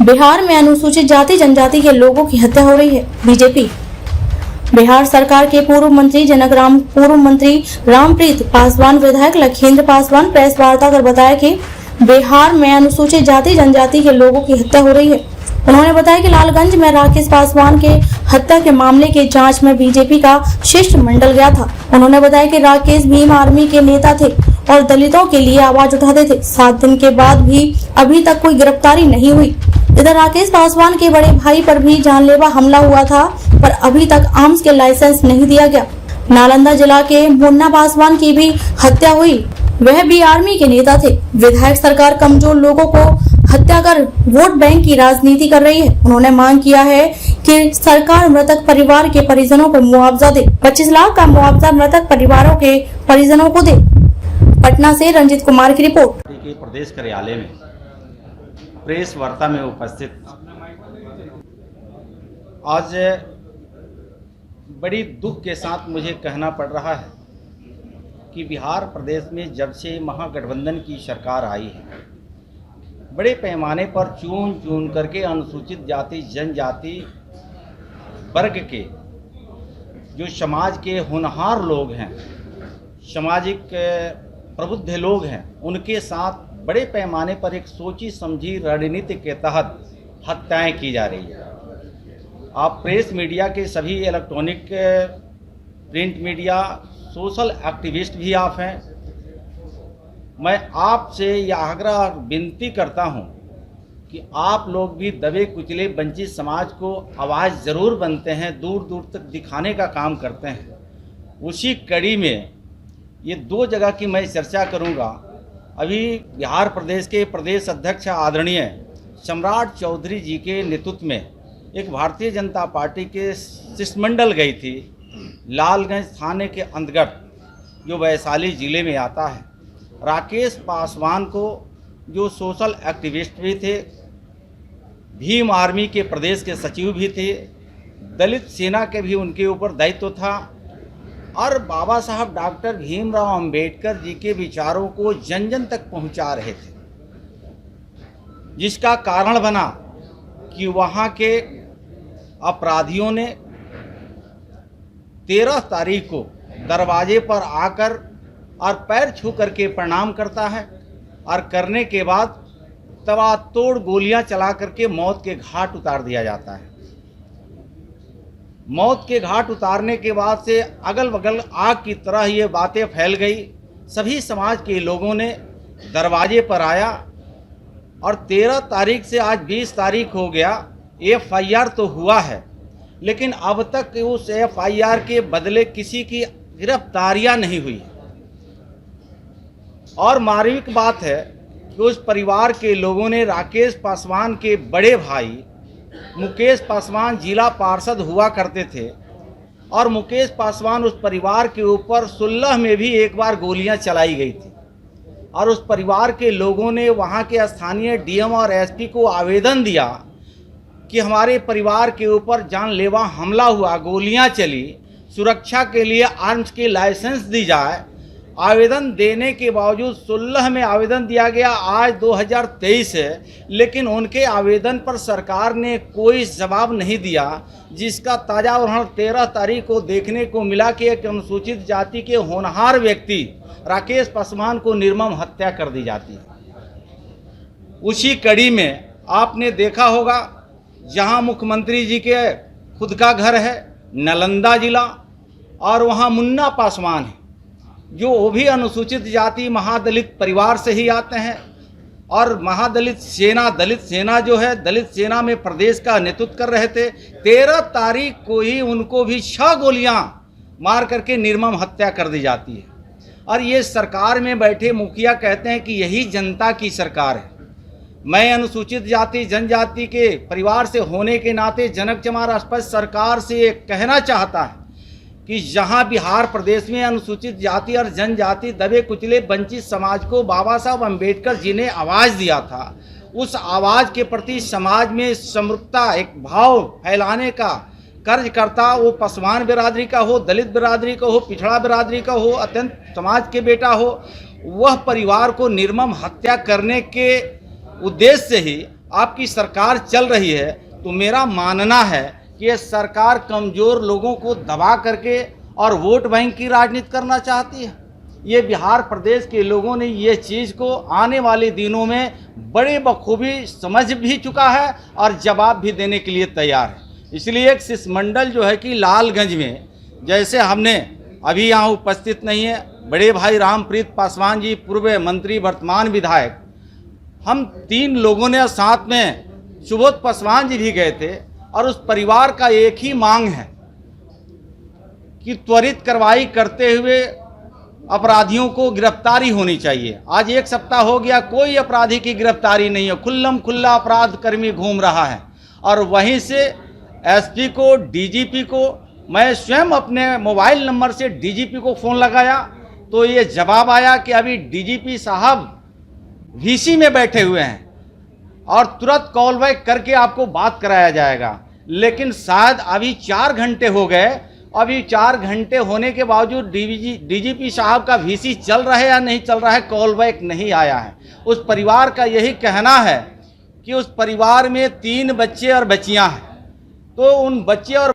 बिहार में अनुसूचित जाति जनजाति के लोगों की हत्या हो रही है। बीजेपी बिहार सरकार के पूर्व मंत्री जनकराम, पूर्व मंत्री रामप्रीत पासवान, विधायक लखींद्र पासवान प्रेस वार्ता कर बताया कि बिहार में अनुसूचित जाति जनजाति के लोगों की हत्या हो रही है। उन्होंने बताया कि लालगंज में राकेश पासवान के हत्या के मामले की जांच में बीजेपी का शिष्टमंडल गया था। उन्होंने बताया कि राकेश भीम आर्मी के नेता थे और दलितों के लिए आवाज उठाते थे। 7 दिन के बाद भी अभी तक कोई गिरफ्तारी नहीं हुई। इधर राकेश पासवान के बड़े भाई पर भी जानलेवा हमला हुआ था, पर अभी तक आर्म्स के लाइसेंस नहीं दिया गया। नालंदा जिला के मुन्ना पासवान की भी हत्या हुई, वह भी आर्मी के नेता थे। विधायक सरकार कमजोर लोगों को हत्या कर वोट बैंक की राजनीति कर रही है। उन्होंने मांग किया है कि सरकार मृतक परिवार के परिजनों को मुआवजा दे। 25 लाख का मुआवजा मृतक परिवारों के परिजनों को दे। पटना से रंजित कुमार की रिपोर्ट। प्रदेश कार्यालय में प्रेस वार्ता में उपस्थित आज बड़ी दुख के साथ मुझे कहना पड़ रहा है कि बिहार प्रदेश में जब से महागठबंधन की सरकार आई है, बड़े पैमाने पर चुन चुन करके अनुसूचित जाति जनजाति वर्ग के जो समाज के होनहार लोग हैं, सामाजिक प्रबुद्ध लोग हैं, उनके साथ बड़े पैमाने पर एक सोची समझी रणनीति के तहत हत्याएं की जा रही है। आप प्रेस मीडिया के सभी electronic print media social activist भी आप हैं। मैं आपसे यह आग्रह विनती करता हूं कि आप लोग भी दबे कुचले वंचित समाज को आवाज़ ज़रूर बनते हैं, दूर दूर तक दिखाने का काम करते हैं। उसी कड़ी में ये 2 जगह की मैं चर्चा करूंगा। अभी बिहार प्रदेश के प्रदेश अध्यक्ष आदरणीय सम्राट चौधरी जी के नेतृत्व में एक भारतीय जनता पार्टी के शिष्टमंडल गई थी लालगंज थाने के अंतर्गत, जो वैशाली ज़िले में आता है। राकेश पासवान को, जो सोशल एक्टिविस्ट भी थे, भीम आर्मी के प्रदेश के सचिव भी थे, दलित सेना के भी उनके ऊपर दायित्व था और बाबा साहब डॉक्टर भीमराव अंबेडकर जी के विचारों को जन जन तक पहुंचा रहे थे, जिसका कारण बना कि वहां के अपराधियों ने 13 तारीख को दरवाजे पर आकर और पैर छू करके प्रणाम करता है और करने के बाद तबातोड़ गोलियां चला करके मौत के घाट उतार दिया जाता है। मौत के घाट उतारने के बाद से अगल बगल आग की तरह ये बातें फैल गई। सभी समाज के लोगों ने दरवाजे पर आया और 13 तारीख से आज 20 तारीख हो गया। FIR तो हुआ है, लेकिन अब तक उस FIR के बदले किसी की गिरफ्तारियां नहीं हुई। और मार्मिक बात है कि उस परिवार के लोगों ने राकेश पासवान के बड़े भाई मुकेश पासवान जिला पार्षद हुआ करते थे और मुकेश पासवान उस परिवार के ऊपर 16 में भी एक बार गोलियां चलाई गई थी और उस परिवार के लोगों ने वहां के स्थानीय DM और SP को आवेदन दिया कि हमारे परिवार के ऊपर जानलेवा हमला हुआ, गोलियां चली, सुरक्षा के लिए आर्म्स के लाइसेंस दी जाए। आवेदन देने के बावजूद 16 में आवेदन दिया गया, आज 2023 है, लेकिन उनके आवेदन पर सरकार ने कोई जवाब नहीं दिया, जिसका ताज़ा उदाहरण 13 तारीख को देखने को मिला कि एक अनुसूचित जाति के होनहार व्यक्ति राकेश पासवान को निर्मम हत्या कर दी जाती है। उसी कड़ी में आपने देखा होगा, जहां मुख्यमंत्री जी के खुद का घर है नालंदा जिला, और वहां मुन्ना पासवान है, जो वो भी अनुसूचित जाति महादलित परिवार से ही आते हैं और महादलित सेना, दलित सेना जो है, दलित सेना में प्रदेश का नेतृत्व कर रहे थे। 13 तारीख को ही उनको भी 6 गोलियां मार करके निर्मम हत्या कर दी जाती है। और ये सरकार में बैठे मुखिया कहते हैं कि यही जनता की सरकार है। मैं अनुसूचित जाति जनजाति के परिवार से होने के नाते जनक चमार स्पष्ट सरकार से ये कहना चाहता है कि जहां बिहार प्रदेश में अनुसूचित जाति और जनजाति दबे कुचले वंचित समाज को बाबा साहब अम्बेडकर जी ने आवाज़ दिया था, उस आवाज़ के प्रति समाज में समरूपता, एक भाव फैलाने का कर्ज करता, वो पासवान बिरादरी का हो, दलित बिरादरी का हो, पिछड़ा बिरादरी का हो, अत्यंत समाज के बेटा हो, वह परिवार को निर्मम हत्या करने के उद्देश्य से ही आपकी सरकार चल रही है, तो मेरा मानना है कि ये सरकार कमज़ोर लोगों को दबा करके और वोट बैंक की राजनीति करना चाहती है। ये बिहार प्रदेश के लोगों ने ये चीज़ को आने वाले दिनों में बड़े बखूबी समझ भी चुका है और जवाब भी देने के लिए तैयार है। इसलिए एक शिष्टमंडल जो है कि लालगंज में, जैसे हमने अभी यहाँ उपस्थित नहीं है बड़े भाई रामप्रीत पासवान जी, पूर्व मंत्री वर्तमान विधायक, हम 3 लोगों ने साथ में सुबोध पासवान जी भी गए थे और उस परिवार का एक ही मांग है कि त्वरित कार्रवाई करते हुए अपराधियों को गिरफ्तारी होनी चाहिए। आज 1 सप्ताह हो गया, कोई अपराधी की गिरफ्तारी नहीं है, खुल्लम खुल्ला अपराध कर्मी घूम रहा है। और वहीं से एसपी को, डीजीपी को, मैं स्वयं अपने मोबाइल नंबर से डीजीपी को फ़ोन लगाया तो ये जवाब आया कि अभी डीजीपी साहब वीसी में बैठे हुए हैं और तुरंत कॉल बैक करके आपको बात कराया जाएगा। लेकिन शायद अभी 4 घंटे हो गए, अभी 4 घंटे होने के बावजूद डीजीपी साहब का वीसी चल रहा है या नहीं चल रहा है, कॉल बैक नहीं आया है। उस परिवार का यही कहना है कि उस परिवार में 3 बच्चे और बच्चियां हैं, तो उन बच्चे और